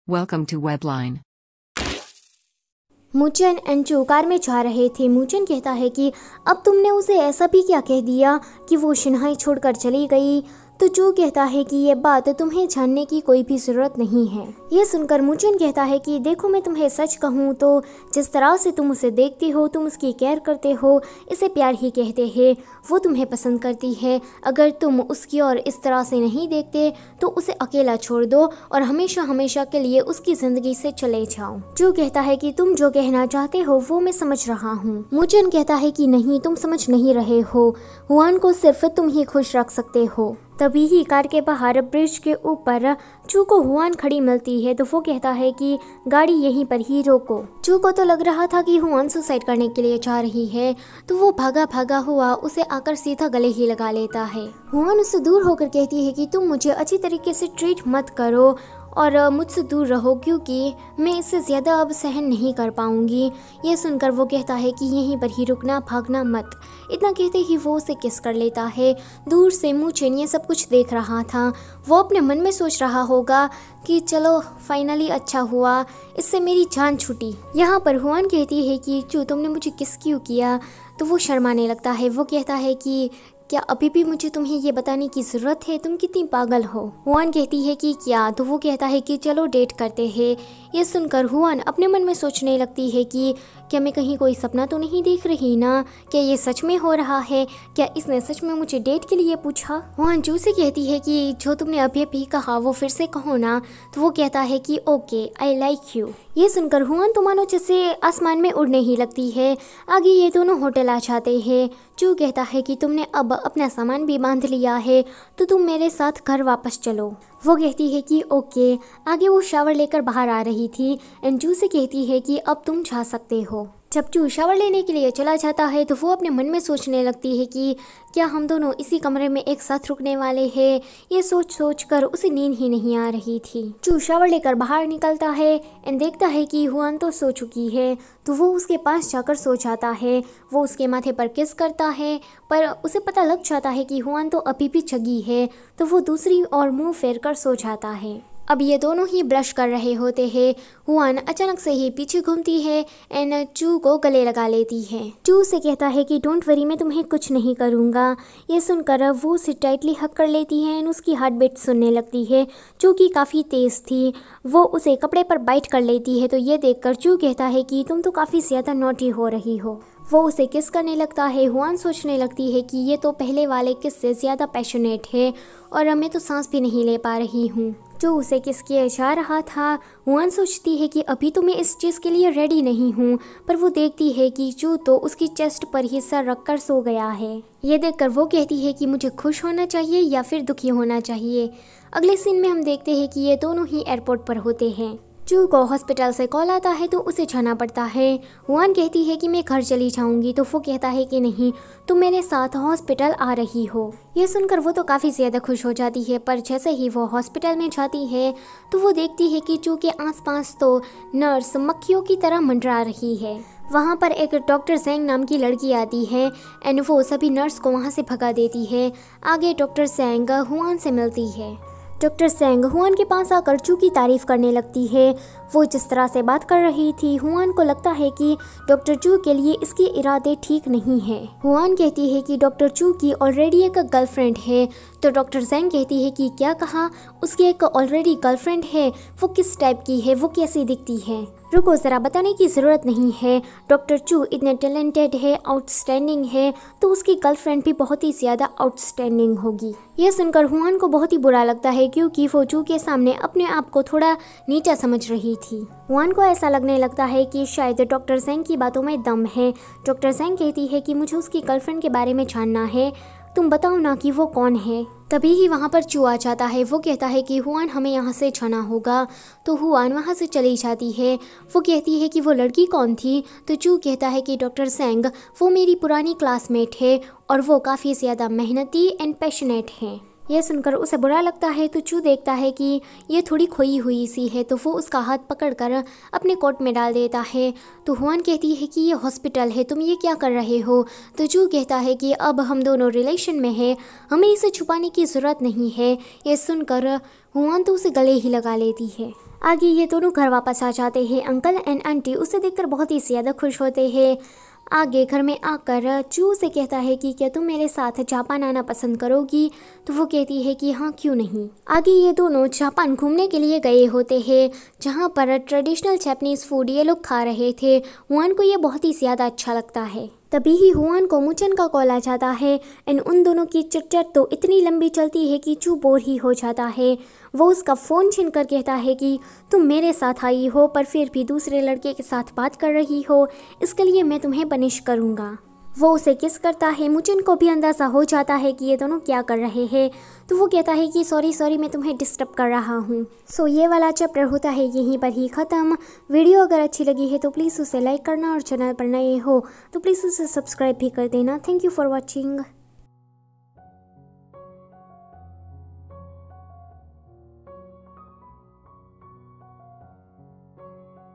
Welcome to Webline. मूचन and चू car में जा रहे थे। मूचन कहता है कि अब तुमने उसे ऐसा भी क्या कह दिया कि वो शंघाई छोड़कर चली गई। तो चू कहता है कि ये बात तुम्हें जानने की कोई भी ज़रूरत नहीं है। ये सुनकर मूचन कहता है कि देखो, मैं तुम्हें सच कहूँ तो जिस तरह से तुम उसे देखती हो, तुम उसकी केयर करते हो, इसे प्यार ही कहते हैं। वो तुम्हें पसंद करती है। अगर तुम उसकी ओर इस तरह से नहीं देखते तो उसे अकेला छोड़ दो और हमेशा हमेशा के लिए उसकी ज़िंदगी से चले जाओ। चू कहता है कि तुम जो कहना चाहते हो वो मैं समझ रहा हूँ। मूचन कहता है कि नहीं, तुम समझ नहीं रहे हो। हुआन को सिर्फ तुम ही खुश रख सकते हो। तभी ही कार के बाहर ब्रिज के ऊपर चू को हुआन खड़ी मिलती है। तो वो कहता है कि गाड़ी यहीं पर ही रोको। चू को तो लग रहा था कि हुआन सुसाइड करने के लिए जा रही है, तो वो भागा भागा हुआ उसे आकर सीधा गले ही लगा लेता है। हुआन उससे दूर होकर कहती है कि तुम मुझे अच्छी तरीके से ट्रीट मत करो और मुझसे दूर रहो, क्योंकि मैं इससे ज़्यादा अब सहन नहीं कर पाऊंगी। ये सुनकर वो कहता है कि यहीं पर ही रुकना, भागना मत। इतना कहते ही वो उसे किस कर लेता है। दूर से मूचन ये सब कुछ देख रहा था। वो अपने मन में सोच रहा होगा कि चलो फाइनली अच्छा हुआ, इससे मेरी जान छूटी। यहाँ पर हुआन कहती है कि चू, तुमने मुझे किस क्यों किया। तो वो शर्माने लगता है। वो कहता है कि क्या अभी भी मुझे तुम्हें ये बताने की ज़रूरत है, तुम कितनी पागल हो। हुआन कहती है कि क्या। तो वो कहता है कि चलो डेट करते हैं। ये सुनकर हुआन अपने मन में सोचने लगती है कि क्या मैं कहीं कोई सपना तो नहीं देख रही ना, क्या ये सच में हो रहा है, क्या इसने सच में मुझे डेट के लिए पूछा। हुआन चू से कहती है कि जो तुमने अभी अभी कहा वो फिर से कहो ना। तो वो कहता है कि ओके, आई लाइक यू। ये सुनकर हुआन तो मानो जैसे आसमान में उड़ने ही लगती है। आगे ये दोनों होटल आ जाते हैं। चू कहता है कि तुमने अब अपना सामान भी बांध लिया है, तो तुम मेरे साथ घर वापस चलो। वो कहती है कि ओके। आगे वो शावर लेकर बाहर आ रही थी एंड चू से कहती है कि अब तुम जा सकते हो। जब चू शावर लेने के लिए चला जाता है तो वो अपने मन में सोचने लगती है कि क्या हम दोनों इसी कमरे में एक साथ रुकने वाले हैं। ये सोच सोच कर उसे नींद ही नहीं आ रही थी। चू शावर लेकर बाहर निकलता है एंड देखता है कि हुआन तो सो चुकी है। तो वो उसके पास जाकर सो जाता है। वो उसके माथे पर किस करता है, पर उसे पता लग जाता है कि हुआन तो अभी भी जगी है। तो वो दूसरी ओर मुंह फेर कर सो जाता है। अब ये दोनों ही ब्रश कर रहे होते हैं। हुआन अचानक से ही पीछे घूमती है एंड चू को गले लगा लेती है। चू से कहता है कि डोंट वरी, मैं तुम्हें कुछ नहीं करूँगा। ये सुनकर वो उसे टाइटली हक कर लेती है एंड उसकी हार्ट बीट सुनने लगती है, जो कि काफ़ी तेज़ थी। वो उसे कपड़े पर बाइट कर लेती है। तो ये देखकर चू कहता है कि तुम तो काफ़ी ज़्यादा नॉटी हो रही हो। वो उसे किस करने लगता है। हुआन सोचने लगती है कि ये तो पहले वाले किस से ज़्यादा पैशनेट है और मैं तो सांस भी नहीं ले पा रही हूँ। जो उसे किस किया जा रहा था, हुआन सोचती है कि अभी तो मैं इस चीज़ के लिए रेडी नहीं हूँ, पर वो देखती है कि चू तो उसकी चेस्ट पर ही सर रखकर सो गया है। ये देखकर वो कहती है कि मुझे खुश होना चाहिए या फिर दुखी होना चाहिए। अगले सीन में हम देखते हैं कि ये दोनों ही एयरपोर्ट पर होते हैं। चू को हॉस्पिटल से कॉल आता है तो उसे जाना पड़ता है। हुआन कहती है कि मैं घर चली जाऊंगी। तो वो कहता है कि नहीं, तुम मेरे साथ हॉस्पिटल आ रही हो। ये सुनकर वो तो काफ़ी ज़्यादा खुश हो जाती है, पर जैसे ही वो हॉस्पिटल में जाती है तो वो देखती है कि चू के आसपास तो नर्स मक्खियों की तरह मंडरा रही है। वहाँ पर एक डॉक्टर ज़ेंग नाम की लड़की आती है एंड वो सभी नर्स को वहाँ से भगा देती है। आगे डॉक्टर ज़ेंग हुआन से मिलती है। डॉक्टर ज़ेंग हुआन के पास आकर चू की तारीफ करने लगती है। वो जिस तरह से बात कर रही थी, हुआन को लगता है कि डॉक्टर चू के लिए इसके इरादे ठीक नहीं है। हुआन कहती है कि डॉक्टर चू की ऑलरेडी एक गर्लफ्रेंड है। तो डॉक्टर ज़ेंग कहती है कि क्या कहा, उसकी एक ऑलरेडी गर्लफ्रेंड है। वो किस टाइप की है, वो कैसी दिखती है। रुको ज़रा, बताने की ज़रूरत नहीं है। डॉक्टर चू इतने टैलेंटेड है, आउटस्टैंडिंग है, तो उसकी गर्लफ्रेंड भी बहुत ही ज़्यादा आउटस्टैंडिंग होगी। यह सुनकर हुआन को बहुत ही बुरा लगता है, क्योंकि वो चू के सामने अपने आप को थोड़ा नीचा समझ रही थी। हुआन को ऐसा लगने लगता है कि शायद डॉक्टर ज़ेंग की बातों में दम है। डॉक्टर ज़ेंग कहती है कि मुझे उसकी गर्लफ्रेंड के बारे में जानना है, तुम बताओ ना कि वो कौन है। तभी ही वहाँ पर चू आ जाता है। वो कहता है कि हुआन, हमें यहाँ से जाना होगा। तो हुआन वहाँ से चली जाती है। वो कहती है कि वो लड़की कौन थी। तो चू कहता है कि डॉक्टर ज़ेंग वो मेरी पुरानी क्लासमेट है और वो काफ़ी ज़्यादा मेहनती एंड पैशनेट है। यह सुनकर उसे बुरा लगता है। तो चू देखता है कि ये थोड़ी खोई हुई सी है, तो वो उसका हाथ पकड़कर अपने कोट में डाल देता है। तो हुआन कहती है कि ये हॉस्पिटल है, तुम ये क्या कर रहे हो। तो चू कहता है कि अब हम दोनों रिलेशन में हैं, हमें इसे छुपाने की ज़रूरत नहीं है। ये सुनकर हुआन तो उसे गले ही लगा लेती है। आगे ये दोनों घर वापस आ जाते हैं। अंकल एंड आंटी उसे देखकर बहुत ही ज़्यादा खुश होते हैं। आगे घर में आकर चू से कहता है कि क्या तुम मेरे साथ जापान आना पसंद करोगी, तो वो कहती है कि हाँ क्यों नहीं। आगे ये दोनों जापान घूमने के लिए गए होते हैं, जहाँ पर ट्रेडिशनल जापानीज फूड ये लोग खा रहे थे। हुआन को ये बहुत ही ज़्यादा अच्छा लगता है। तभी ही हुआन को मुचन का कॉल आ जाता है एंड उन दोनों की चिट-चैट तो इतनी लंबी चलती है कि चू बोर ही हो जाता है। वो उसका फ़ोन छीन कर कहता है कि तुम मेरे साथ आई हो पर फिर भी दूसरे लड़के के साथ बात कर रही हो, इसके लिए मैं तुम्हें पनिश करूँगा। वो उसे किस करता है। मुचन को भी अंदाज़ा हो जाता है कि ये दोनों क्या कर रहे हैं, तो वो कहता है कि सॉरी मैं तुम्हें डिस्टर्ब कर रहा हूँ। सो ये वाला चैप्टर होता है यहीं पर ही ख़त्म। वीडियो अगर अच्छी लगी है तो प्लीज़ उसे लाइक करना और चैनल पर नए हो तो प्लीज़ उसे सब्सक्राइब भी कर देना। Thank you for watching.